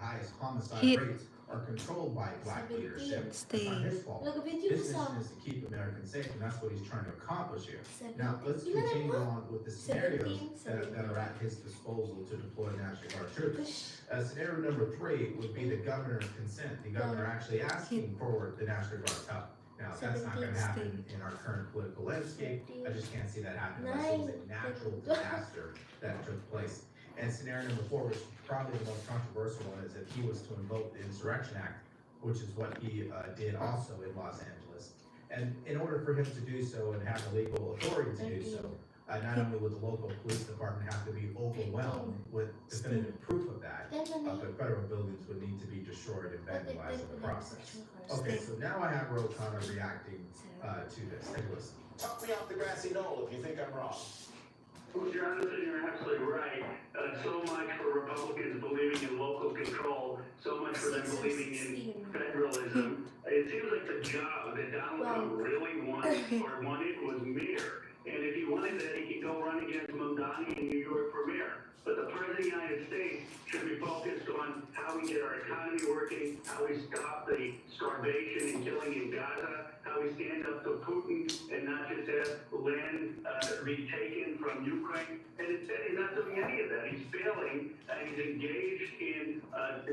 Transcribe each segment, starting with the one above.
highest homicide Hit. rates are controlled by black 17. leadership. It's Stay. not his fault. Nag-video His ko sa mission is to keep Americans safe, and that's what he's trying to accomplish here. 17. Now, let's Ilan na continue mo? on with the scenarios 17. that are at his disposal to deploy National Guard troops. Push. Scenario number 3 would be the governor's consent, the governor actually asking for the National Guard's help. Now, that's not gonna happen in our current political landscape. I just can't see that happening unless it was a natural disaster that took place. And scenario number 4, which is probably the most controversial one, is if he was to invoke the Insurrection Act, which is what he did also in Los Angeles. And in order for him to do so and have the legal authority to do so, not only would the local police department have to be overwhelmed with definitive proof of that, but federal buildings would need to be destroyed and vandalized in the process. Okay, so now I have Ro Khanna reacting to this. Take a listen. Talk me off the grassy knoll if you think I'm wrong. Jonathan, you're absolutely right. So much for Republicans believing in local control, so much for them believing in federalism. It seems like the job that Donald Trump really wanted was mayor. And if he wanted that, he could go run against Mamdani in New York for mayor. But the President of the United States should be focused on how we get our economy working, how we stop the starvation and killing in Gaza, how we stand up to Putin and not just have land be taken from Ukraine. And instead, he's not doing any of that. He's failing, and he's engaged in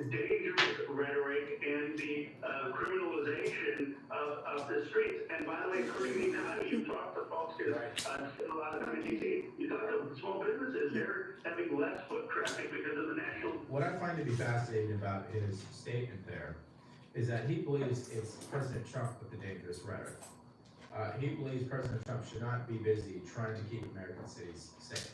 dangerous rhetoric and the criminalization of the streets. And by the way, hurting the economy, you talk to folks who spend a lot of time in D.C. You talk to small businesses, they're having less foot traffic because of the national. What I find to be fascinating about his statement there is that he believes it's President Trump with the dangerous rhetoric. He believes President Trump should not be busy trying to keep American cities safe.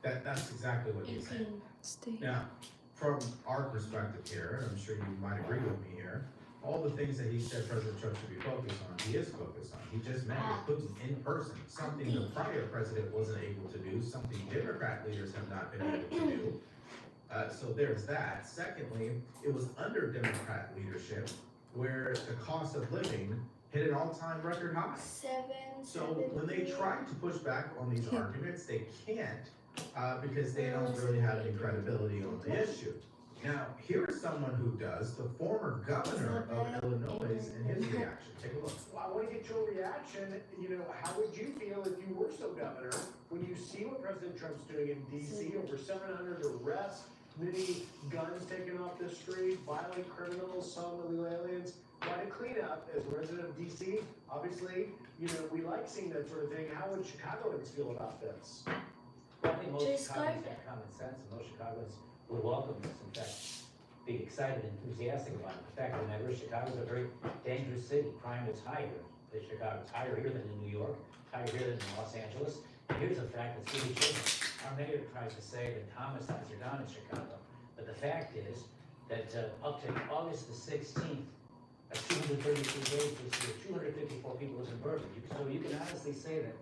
That's exactly what he's saying. Stay. Now, from our perspective here, and I'm sure you might agree with me here, all the things that he said President Trump should be focused on, he is focused on. He just met with Putin in person, something the prior president wasn't able to do, something Democrat leaders have not been able to do. So there's that. Secondly, it was under Democrat leadership where the cost of living hit an all-time record high. So when they try to push back on these arguments, they can't because they don't really have any credibility on the issue. Now, here is someone who does, the former governor of Illinois, and his reaction. Take a look. Well, I want to get your reaction. You know, how would you feel if you were still governor when you see what President Trump's doing in D.C.? Over 700 arrests, many guns taken off the street, violent criminals, some illegal aliens. Why to clean up as a resident of D.C.? Obviously, you know, we like seeing that sort of thing. How would Chicagoans feel about this? Well, I think most Just Chicagoans start have common sense, and most Chicagoans would welcome this. In fact, be excited and enthusiastic about it. The fact of the matter is, Chicago is a very dangerous city. Crime is higher in Chicago. It's higher here than in New York, higher here than in Los Angeles. And here's a fact that's really true. Our mayor tries to say that homicides are down in Chicago, but the fact is that up to August the 16th, 233 days this year, 254 people was in murder. So you can honestly say that